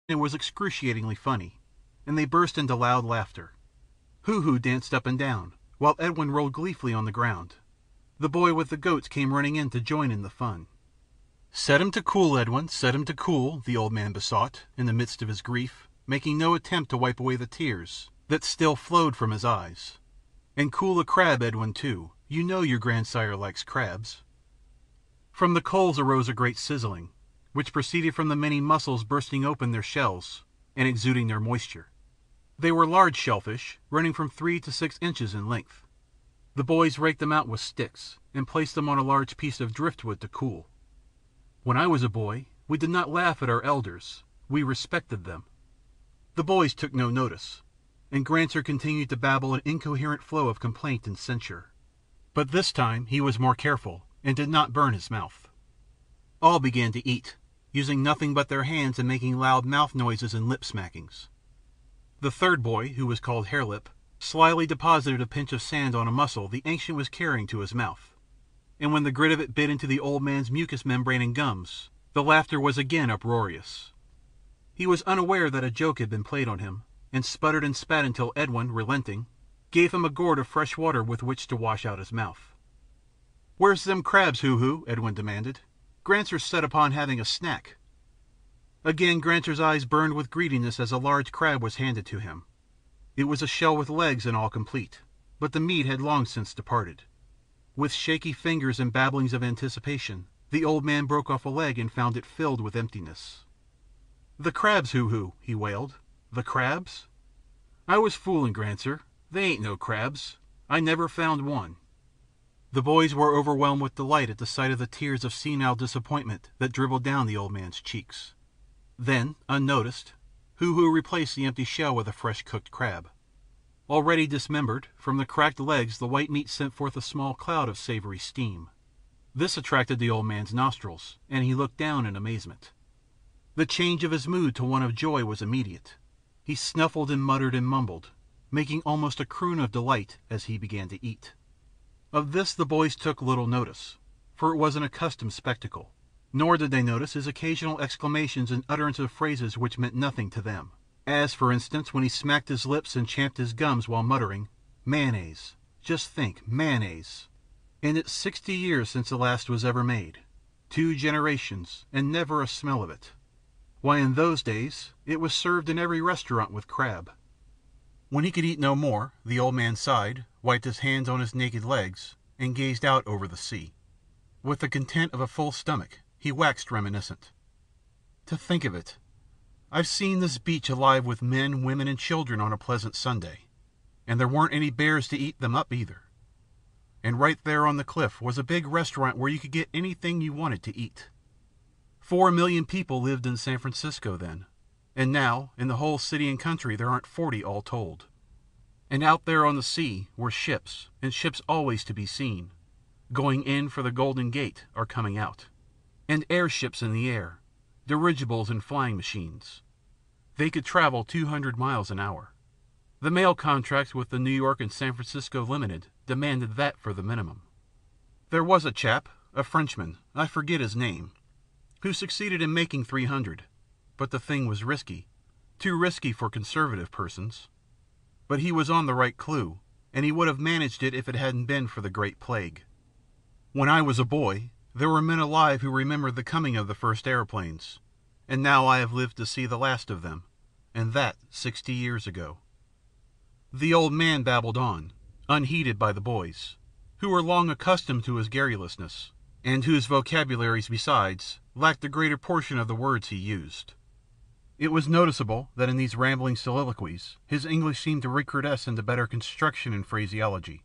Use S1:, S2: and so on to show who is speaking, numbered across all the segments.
S1: It was excruciatingly funny, and they burst into loud laughter. Hoo-Hoo danced up and down, while Edwin rolled gleefully on the ground. The boy with the goats came running in to join in the fun. "Set him to cool, Edwin, set him to cool," the old man besought, in the midst of his grief, making no attempt to wipe away the tears that still flowed from his eyes. "And cool a crab, Edwin, too. You know your grandsire likes crabs." From the coals arose a great sizzling, which proceeded from the many mussels bursting open their shells and exuding their moisture. They were large shellfish, running from 3 to 6 inches in length. The boys raked them out with sticks and placed them on a large piece of driftwood to cool. When I was a boy, we did not laugh at our elders. We respected them. The boys took no notice, and Granser continued to babble an incoherent flow of complaint and censure. But this time he was more careful, and did not burn his mouth. All began to eat, using nothing but their hands and making loud mouth noises and lip smackings. The third boy, who was called Harelip, slyly deposited a pinch of sand on a mussel the ancient was carrying to his mouth, and when the grit of it bit into the old man's mucous membrane and gums, the laughter was again uproarious. He was unaware that a joke had been played on him, and sputtered and spat until Edwin, relenting, gave him a gourd of fresh water with which to wash out his mouth. "Where's them crabs, Hoo-Hoo?" Edwin demanded. "Granser's set upon having a snack." Again Granser's eyes burned with greediness as a large crab was handed to him. It was a shell with legs and all complete, but the meat had long since departed. With shaky fingers and babblings of anticipation, the old man broke off a leg and found it filled with emptiness. "The crabs, Hoo-Hoo," he wailed. "The crabs? I was fooling, Granser. They ain't no crabs. I never found one." The boys were overwhelmed with delight at the sight of the tears of senile disappointment that dribbled down the old man's cheeks. Then, unnoticed, Hoo-Hoo replaced the empty shell with a fresh cooked crab. Already dismembered, from the cracked legs the white meat sent forth a small cloud of savory steam. This attracted the old man's nostrils, and he looked down in amazement. The change of his mood to one of joy was immediate. He snuffled and muttered and mumbled, making almost a croon of delight as he began to eat. Of this the boys took little notice, for it was an accustomed spectacle, nor did they notice his occasional exclamations and utterance of phrases which meant nothing to them, as, for instance, when he smacked his lips and champed his gums while muttering, "Mayonnaise. Just think, mayonnaise. And it's 60 years since the last was ever made. 2 generations, and never a smell of it. Why, in those days it was served in every restaurant with crab." When he could eat no more, the old man sighed, wiped his hands on his naked legs, and gazed out over the sea. With the content of a full stomach, he waxed reminiscent. "To think of it, I've seen this beach alive with men, women, and children on a pleasant Sunday, and there weren't any bears to eat them up either. And right there on the cliff was a big restaurant where you could get anything you wanted to eat. 4 million people lived in San Francisco then, and now in the whole city and country there aren't 40 all told. And out there on the sea were ships, and ships always to be seen, going in for the Golden Gate or coming out, and airships in the air, dirigibles and flying machines. They could travel 200 miles an hour. The mail contracts with the New York and San Francisco Limited demanded that for the minimum. There was a chap, a Frenchman, I forget his name, who succeeded in making 300, but the thing was risky, too risky for conservative persons. But he was on the right clue, and he would have managed it if it hadn't been for the Great Plague. When I was a boy, there were men alive who remembered the coming of the first aeroplanes, and now I have lived to see the last of them, and that 60 years ago. The old man babbled on, unheeded by the boys, who were long accustomed to his garrulousness, and whose vocabularies, besides, lacked the greater portion of the words he used. It was noticeable that in these rambling soliloquies his English seemed to recrudesce into better construction and phraseology,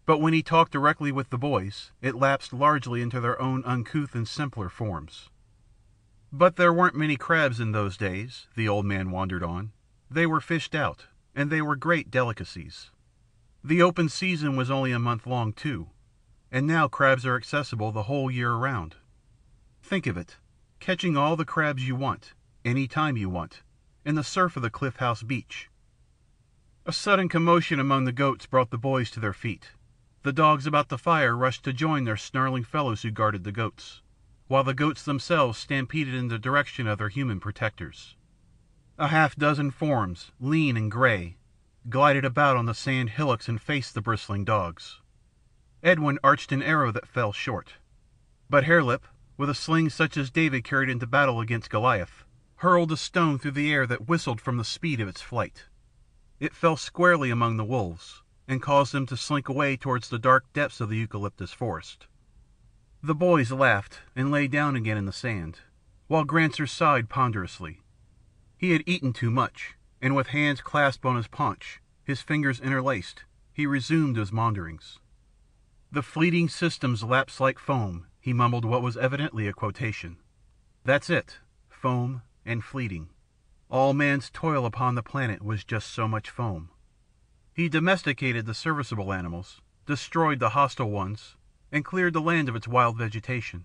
S1: but when he talked directly with the boys it lapsed largely into their own uncouth and simpler forms. "But there weren't many crabs in those days," the old man wandered on. "They were fished out, and they were great delicacies. The open season was only a month long, too, and now crabs are accessible the whole year round. Think of it, catching all the crabs you want, any time you want, in the surf of the Cliff House beach." A sudden commotion among the goats brought the boys to their feet. The dogs about the fire rushed to join their snarling fellows who guarded the goats, while the goats themselves stampeded in the direction of their human protectors. A half-dozen forms, lean and gray, glided about on the sand hillocks and faced the bristling dogs. Edwin arched an arrow that fell short. But Harelip, with a sling such as David carried into battle against Goliath, hurled a stone through the air that whistled from the speed of its flight. It fell squarely among the wolves, and caused them to slink away towards the dark depths of the eucalyptus forest. The boys laughed and lay down again in the sand, while Granser sighed ponderously. He had eaten too much, and with hands clasped on his paunch, his fingers interlaced, he resumed his maunderings. The fleeting systems lapse like foam, he mumbled what was evidently a quotation. That's it, foam and fleeting. All man's toil upon the planet was just so much foam. He domesticated the serviceable animals, destroyed the hostile ones, and cleared the land of its wild vegetation.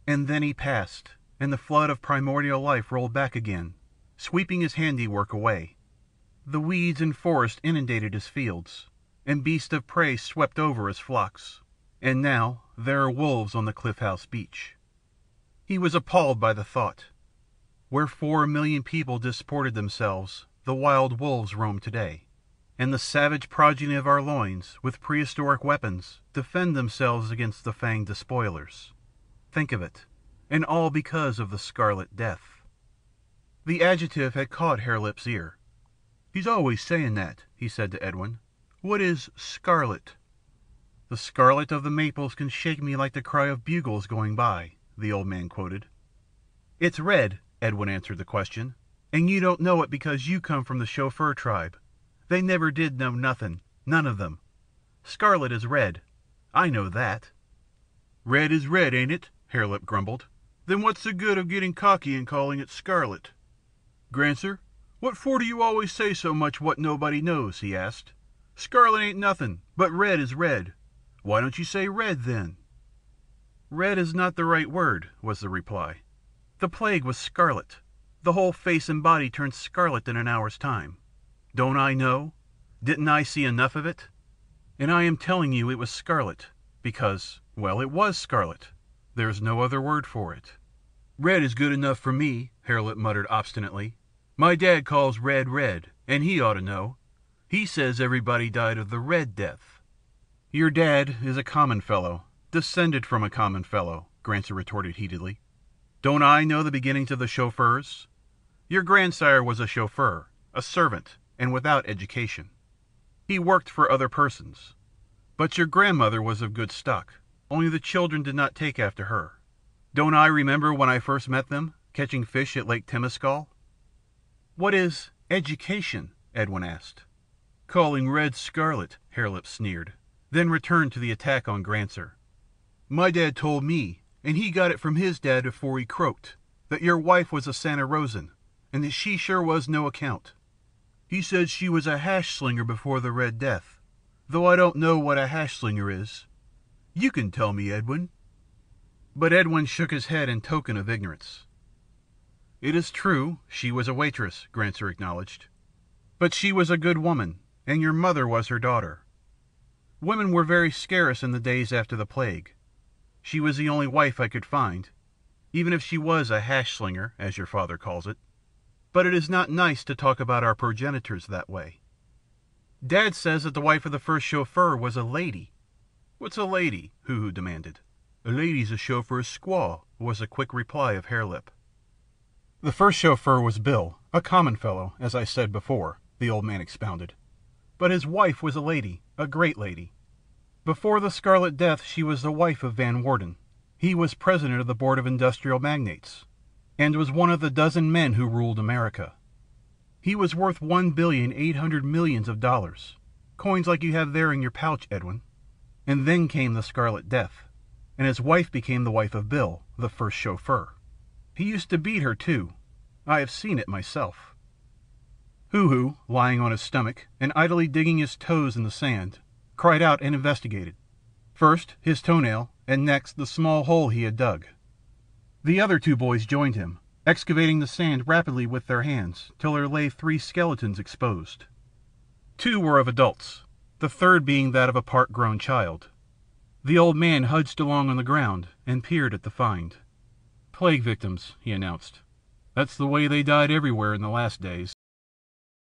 S1: And then he passed, and the flood of primordial life rolled back again, sweeping his handiwork away. The weeds and forest inundated his fields, and beasts of prey swept over his flocks, and now there are wolves on the Cliff House beach. He was appalled by the thought. Where 4,000,000 people disported themselves, the wild wolves roam today, and the savage progeny of our loins, with prehistoric weapons, defend themselves against the fanged despoilers. Think of it, and all because of the Scarlet Death. The adjective had caught Harelip's ear. He's always saying that, he said to Edwin. What is scarlet? The scarlet of the maples can shake me like the cry of bugles going by, the old man quoted. It's red, Edwin answered the question, and you don't know it because you come from the chauffeur tribe. They never did know nothin', none of them. Scarlet is red. I know that. Red is red, ain't it? Harelip grumbled. Then what's the good of getting cocky and calling it scarlet? Granser, what for do you always say so much what nobody knows? He asked. Scarlet ain't nothin', but red is red. Why don't you say red, then? Red is not the right word, was the reply. The plague was scarlet. The whole face and body turned scarlet in an hour's time. Don't I know? Didn't I see enough of it? And I am telling you it was scarlet, because, well, it was scarlet. There's no other word for it. Red is good enough for me, Harelip muttered obstinately. My dad calls red red, and he ought to know. He says everybody died of the Red Death. Your dad is a common fellow, descended from a common fellow, Granser retorted heatedly. Don't I know the beginnings of the chauffeurs? Your grandsire was a chauffeur, a servant, and without education. He worked for other persons. But your grandmother was of good stock, only the children did not take after her. Don't I remember when I first met them, catching fish at Lake Temescal? What is education? Edwin asked. Calling red scarlet, Harelip sneered, then returned to the attack on Granser. My dad told me, and he got it from his dad before he croaked, that your wife was a Santa Rosan, and that she sure was no account. He said she was a hash slinger before the Red Death, though I don't know what a hash slinger is. You can tell me, Edwin. But Edwin shook his head in token of ignorance. It is true, she was a waitress, Granser acknowledged. But she was a good woman, and your mother was her daughter. Women were very scarce in the days after the plague. She was the only wife I could find, even if she was a hash slinger, as your father calls it. But it is not nice to talk about our progenitors that way. Dad says that the wife of the first chauffeur was a lady. What's a lady? Hoo-Hoo demanded. A lady's a chauffeur's squaw, was the quick reply of Harelip. The first chauffeur was Bill, a common fellow, as I said before, the old man expounded. But his wife was a lady, a great lady. Before the Scarlet Death she was the wife of Van Worden. He was president of the Board of Industrial Magnates, and was one of the dozen men who ruled America. He was worth $1,800,000,000 of dollars, coins like you have there in your pouch, Edwin. And then came the Scarlet Death, and his wife became the wife of Bill, the first chauffeur. He used to beat her, too. I have seen it myself. Hoo-Hoo, lying on his stomach and idly digging his toes in the sand, cried out and investigated. First his toenail, and next the small hole he had dug. The other two boys joined him, excavating the sand rapidly with their hands till there lay 3 skeletons exposed. 2 were of adults, the third being that of a part-grown child. The old man hunched along on the ground and peered at the find. Plague victims, he announced. "That's the way they died everywhere in the last days.